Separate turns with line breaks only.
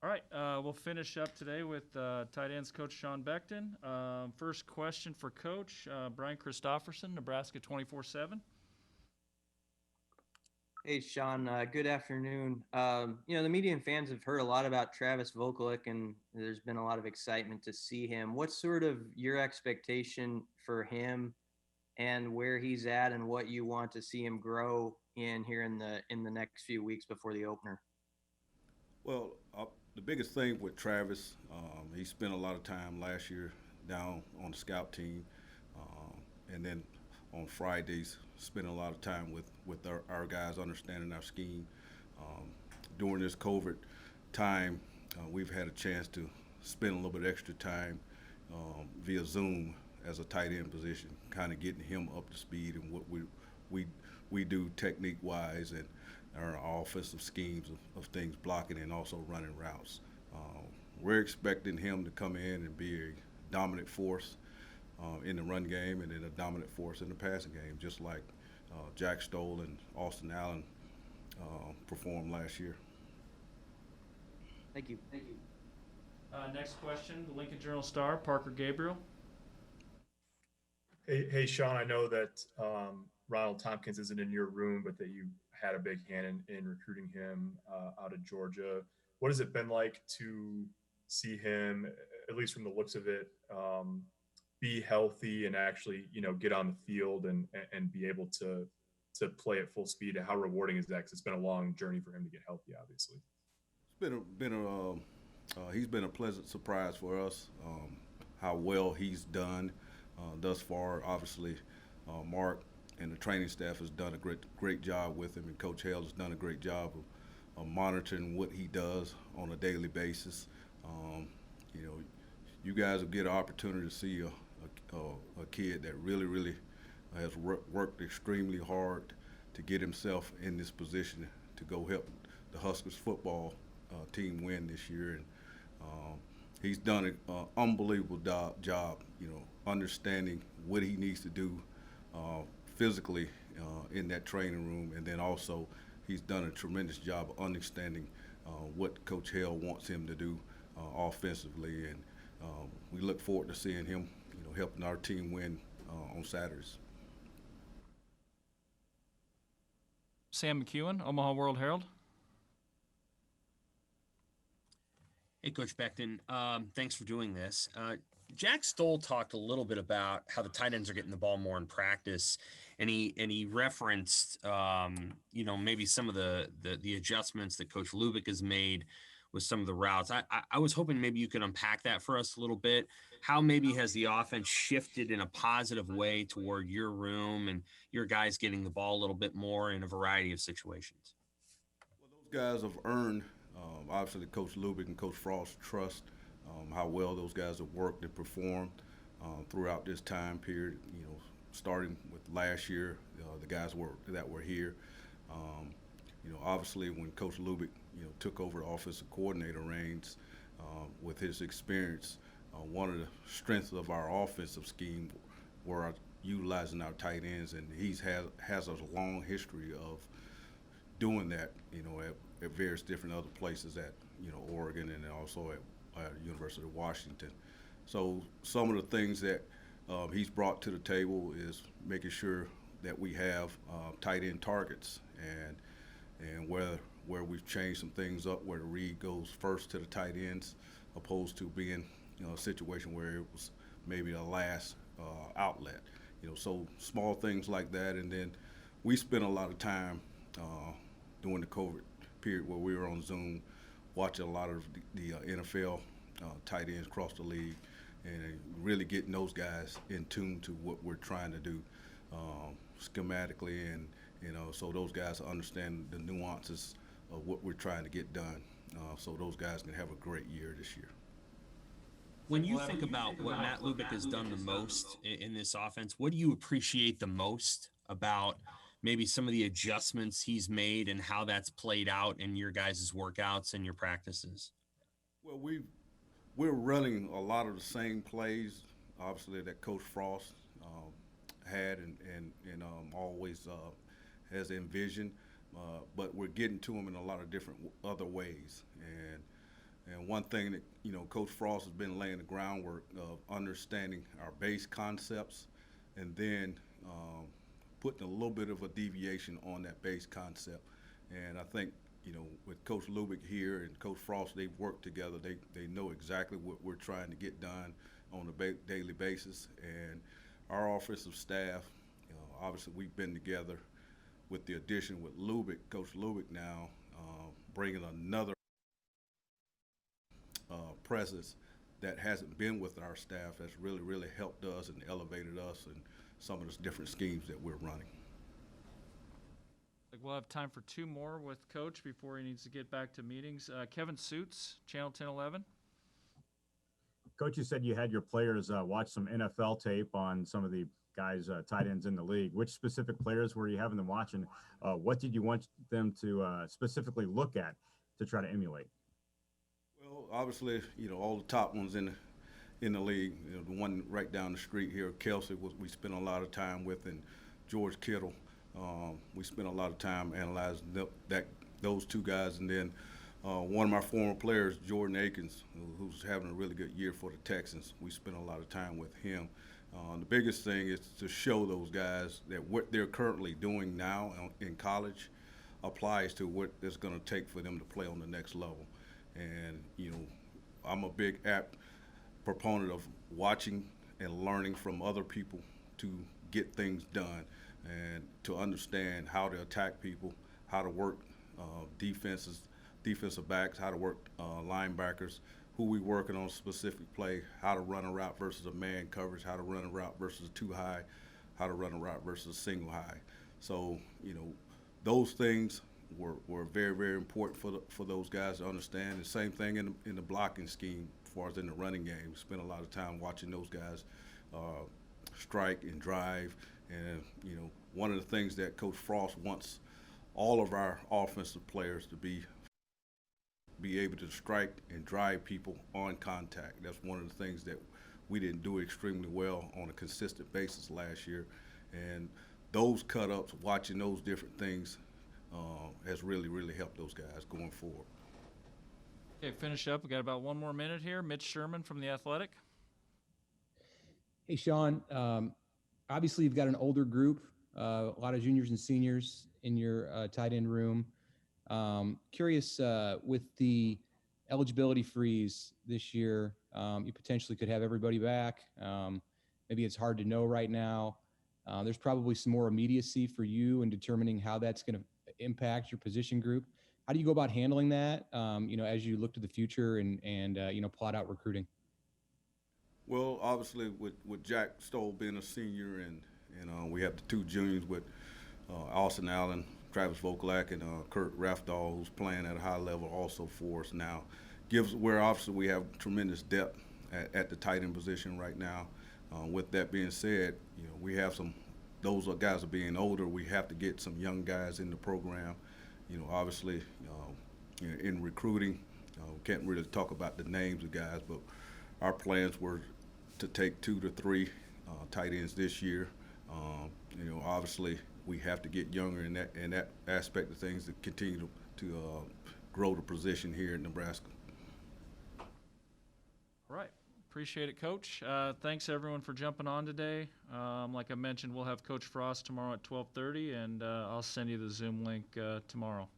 All right, we'll finish up today with tight ends coach Sean Beckton. First question for Coach Brian Christopherson, Nebraska 24/7.
Hey, Sean. Good afternoon. The media and fans have heard a lot about Travis Vokalek, and there's been a lot of excitement to see him. What's sort of your expectation for him, and where he's at, and what you want to see him grow in here in the next few weeks before the opener?
Well, the biggest thing with Travis, he spent a lot of time last year down on the scout team, and then on Fridays, spending a lot of time with our guys, understanding our scheme. Um, During this COVID time, we've had a chance to spend a little bit extra time via Zoom as a tight end position, kind of getting him up to speed and what we we do technique wise and our offensive schemes of things blocking and also running routes. We're expecting him to come in and be a dominant force in the run game and then a dominant force in the passing game, just like Jack Stoll and Austin Allen performed last year.
Thank you.
Next question, the Lincoln Journal-Star, Parker Gabriel.
Hey, Sean, I know that Ronald Thompkins isn't in your room, but that you had a big hand in recruiting him out of Georgia. What has it been like to see him, at least from the looks of it, be healthy and actually, get on the field and be able to play at full speed? How rewarding is that? Because it's been a long journey for him to get healthy, obviously.
He's been a pleasant surprise for us. How well he's done thus far. Obviously, Mark and the training staff has done a great job with him, and Coach Hale has done a great job of monitoring what he does on a daily basis. You know, you guys will get an opportunity to see a kid that really has worked extremely hard to get himself in this position to go help the Huskers football team win this year. And he's done an unbelievable job, understanding what he needs to do physically in that training room, and then also he's done a tremendous job of understanding what Coach Hale wants him to do offensively, and we look forward to seeing him, helping our team win on Saturdays.
Sam McEwen, Omaha World Herald.
Hey, Coach Beckton, thanks for doing this. Jack Stoll talked a little bit about how the tight ends are getting the ball more in practice, and he referenced, maybe some of the adjustments that Coach Lubick has made with some of the routes. I was hoping maybe you could unpack that for us a little bit. How maybe has the offense shifted in a positive way toward your room and your guys getting the ball a little bit more in a variety of situations?
Well, those guys have earned, obviously, Coach Lubick and Coach Frost's trust, how well those guys have worked and performed throughout this time period. Starting with last year, the guys that were here. Obviously, when Coach Lubick, took over the offensive coordinator reins with his experience, one of the strengths of our offensive scheme were utilizing our tight ends, and has a long history of doing that, at various different other places at, Oregon and also at University of Washington. So some of the things that he's brought to the table is making sure that we have tight end targets, and where we've changed some things up, where the read goes first to the tight ends, opposed to being a situation where it was maybe the last outlet. So small things like that, and then we spent a lot of time during the COVID period where we were on Zoom watching a lot of the NFL tight ends across the league, and really getting those guys in tune to what we're trying to do schematically, and so those guys understand the nuances of what we're trying to get done, so those guys can have a great year this year.
When you think about what Matt Lubick has done the most in this offense, what do you appreciate the most about maybe some of the adjustments he's made and how that's played out in your guys' workouts and your practices?
Well, we're running a lot of the same plays, obviously, that Coach Frost had and always has envisioned, but we're getting to them in a lot of different other ways. And one thing that, Coach Frost has been laying the groundwork of understanding our base concepts and then putting a little bit of a deviation on that base concept. And I think, with Coach Lubick here and Coach Frost, they've worked together. They know exactly what we're trying to get done on a daily basis. And our offensive staff, obviously we've been together with the addition with Lubick, Coach Lubick now, bringing another presence that hasn't been with our staff has really, really helped us and elevated us in some of the different schemes that we're running.
We'll have time for two more with Coach before he needs to get back to meetings. Kevin Suits, Channel 1011.
Coach, you said you had your players watch some NFL tape on some of the guys, tight ends in the league. Which specific players were you having them watching? What did you want them to specifically look at to try to emulate?
Well, obviously, all the top ones in the league. The one right down the street here, Kelsey, we spent a lot of time with, and George Kittle. We spent a lot of time analyzing those two guys, and then one of my former players, Jordan Akins, who's having a really good year for the Texans. We spent a lot of time with him. The biggest thing is to show those guys that what they're currently doing now in college applies to what it's going to take for them to play on the next level. And, I'm a big apt proponent of watching and learning from other people to get things done and to understand how to attack people, how to work defensive backs, how to work linebackers, who we working on a specific play, how to run a route versus a man coverage, how to run a route versus a two high, how to run a route versus a single high. So, those things were very, very important for those guys to understand. The same thing in the blocking scheme as far as in the running game. We spent a lot of time watching those guys strike and drive. And, one of the things that Coach Frost wants all of our offensive players to be able to strike and drive people on contact. That's one of the things that we didn't do extremely well on a consistent basis last year. And those cut-ups, watching those different things, has really, really helped those guys going forward.
Okay, finish up. We got about one more minute here. Mitch Sherman from The Athletic.
Hey, Sean. Obviously, you've got an older group, a lot of juniors and seniors in your tight end room. Curious, with the eligibility freeze this year, you potentially could have everybody back. Maybe it's hard to know right now. There's probably some more immediacy for you in determining how that's going to impact your position group. How do you go about handling that, as you look to the future and plot out recruiting?
Well, obviously, with Jack Stoll being a senior, and we have the two juniors with Austin Allen, Travis Vokalak, and Kurt Rafdahl, who's playing at a high level also for us now. Where obviously we have tremendous depth at the tight end position right now. With that being said, we have those guys are being older. We have to get some young guys in the program. Obviously, in recruiting, we can't really talk about the names of guys, but our plans were to take 2 to 3 tight ends this year. Obviously, we have to get younger in that aspect of things to continue to grow the position here in Nebraska.
All right. Appreciate it, Coach. Thanks, everyone, for jumping on today. Like I mentioned, we'll have Coach Frost tomorrow at 12:30, and I'll send you the Zoom link tomorrow.